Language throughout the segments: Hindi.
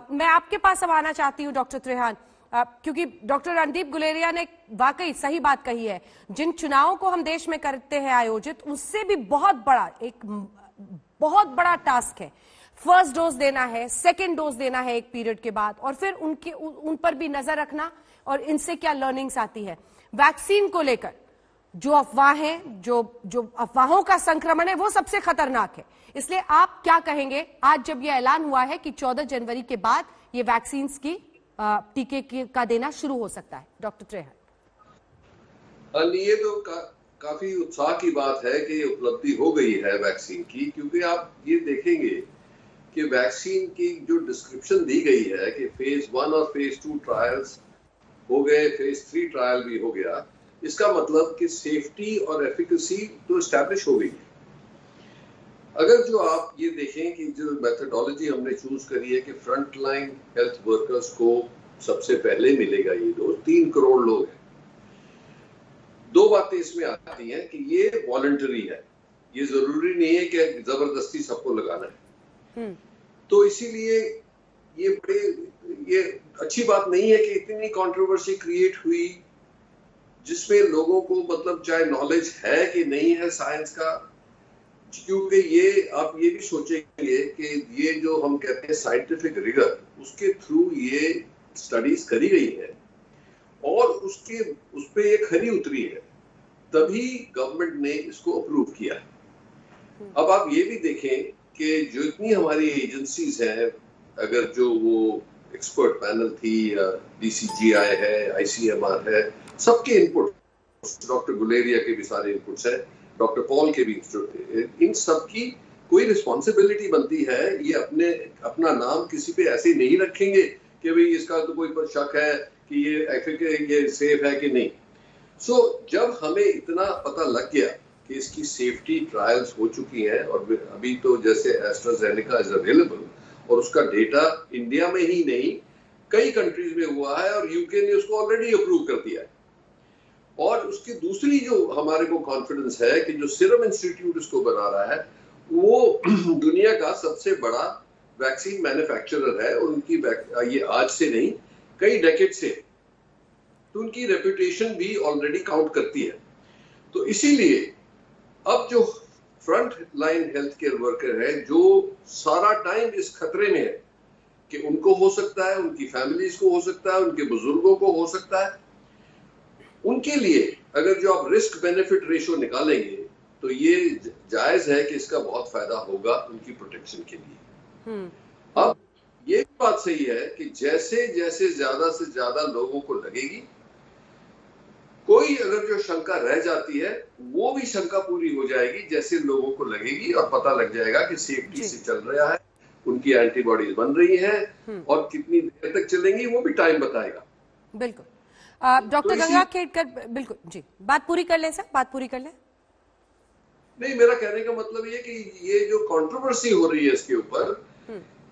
मैं आपके पास अब आना चाहती हूँ डॉक्टर त्रेहान, क्योंकि डॉक्टर रणदीप गुलेरिया ने वाकई सही बात कही है। जिन चुनावों को हम देश में करते हैं आयोजित, उससे भी बहुत बड़ा टास्क है। फर्स्ट डोज देना है, सेकेंड डोज देना है एक पीरियड के बाद, और फिर उन पर भी नजर रखना और इनसे क्या लर्निंग्स आती है। वैक्सीन को लेकर जो अफवाहें, जो अफवाहों का संक्रमण है, वो सबसे खतरनाक है। इसलिए आप क्या कहेंगे आज जब यह ऐलान हुआ है कि 14 जनवरी के बाद ये वैक्सीन की टीके का देना शुरू हो सकता है? डॉक्टर त्रेहान। ये तो काफी उत्साह की बात है कि उपलब्धि हो गई है वैक्सीन की, क्योंकि आप ये देखेंगे कि वैक्सीन की जो डिस्क्रिप्शन दी गई है कि फेज 1 और फेज 2 ट्रायल्स हो गए, फेज 3 ट्रायल भी हो गया, इसका मतलब कि सेफ्टी और एफिकेसी तो एस्टैब्लिश हो गई है। अगर जो आप ये देखें कि जो मेथोडोलॉजी हमने चूज करी है कि फ्रंट लाइन हेल्थ वर्कर्स को सबसे पहले मिलेगा ये डोज, 3 करोड़ लोग हैं। 2 बातें इसमें आती हैं कि ये वॉलंटरी है, ये जरूरी नहीं है कि जबरदस्ती सबको लगाना है। तो इसीलिए ये अच्छी बात नहीं है कि इतनी कंट्रोवर्सी क्रिएट हुई, जिसमें लोगों को मतलब चाहे नॉलेज है कि नहीं है साइंस का, क्योंकि ये आप ये भी सोचेंगे कि ये जो हम कहते हैं साइंटिफिक रिगर, उसके थ्रू ये स्टडीज करी गई है और उस पे ये खरी उतरी है, तभी गवर्नमेंट ने इसको अप्रूव किया है। अब आप ये भी देखें कि जो इतनी हमारी एजेंसीज हैं, अगर जो वो एक्सपर्ट पैनल थी, DCGI है, ICMR है, सबके इनपुट, डॉक्टर गुलेरिया के भी सारे इनपुट्स हैं, डॉक्टर पॉल के भी, इन सब की कोई रिस्पॉन्सिबिलिटी बनती है। ये अपना नाम किसी पे ऐसे नहीं रखेंगे कि भाई इसका तो कोई शक है कि ये सेफ है कि नहीं। जब हमें इतना पता लग गया कि इसकी सेफ्टी ट्रायल्स हो चुकी हैं और अभी तो जैसे एस्ट्राजेनेका इज अवेलेबल, और उसका डेटा इंडिया में ही नहीं कई कंट्रीज में हुआ है और यूके ने उसको ऑलरेडी अप्रूव कर दिया है। और उसकी दूसरी जो हमारे को कॉन्फिडेंस है कि जो सीरम इंस्टीट्यूट इसको बना रहा है, वो दुनिया का सबसे बड़ा वैक्सीन मैन्युफैक्चरर है, और उनकी ये आज से नहीं कई डेकेड से, तो उनकी रेपुटेशन भी ऑलरेडी काउंट करती है। तो इसीलिए अब जो front line health care worker है, जो सारा टाइम इस खतरे में है कि उनको हो सकता है, उनकी फैमिलीज को हो सकता है, उनके बुजुर्गों को हो सकता है, उनके लिए अगर जो आप रिस्क बेनिफिट रेशियो निकालेंगे तो ये जायज है कि इसका बहुत फायदा होगा उनकी प्रोटेक्शन के लिए। अब ये बात सही है कि जैसे जैसे ज्यादा से ज्यादा लोगों को लगेगी, कोई अगर जो शंका रह जाती है वो भी शंका पूरी हो जाएगी जैसे लोगों को लगेगी, और पता लग जाएगा कि सेफ्टी से चल रहा है, उनकी एंटीबॉडीज बन रही हैं, और कितनी देर तक चलेंगी वो भी टाइम बताएगा। बिल्कुल। डॉक्टर गंगाखेडकर, बिल्कुल जी, बात पूरी कर लें सर, बात पूरी कर लें। नहीं, मेरा कहने का मतलब ये कि ये जो कंट्रोवर्सी हो रही है इसके ऊपर,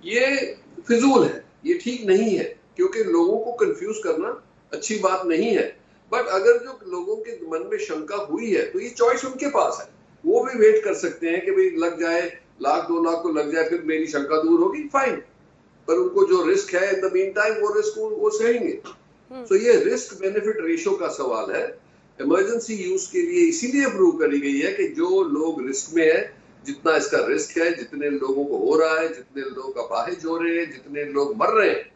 ये फिजूल है, ये ठीक नहीं है, क्योंकि लोगों को कंफ्यूज करना अच्छी बात नहीं है। बट अगर जो लोगों के मन में शंका हुई है तो ये चॉइस उनके पास है, वो भी वेट कर सकते हैं कि भाई लग जाए, 1,00,000 2 लाख को लग जाए, फिर मेरी शंका दूर होगी, फाइन। पर उनको जो रिस्क है इन द मीन टाइम वो रिस्क वो सहेंगे। तो ये रिस्क बेनिफिट रेशियो का सवाल है। इमरजेंसी यूज के लिए इसीलिए अप्रूव करी गई है कि जो लोग रिस्क में है, जितना इसका रिस्क है, जितने लोगों को हो रहा है, जितने लोग अपाहिज हो रहे हैं, जितने लोग मर रहे हैं,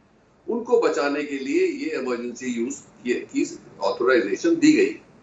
उनको बचाने के लिए ये इमरजेंसी यूज की ऑथराइजेशन दी गई।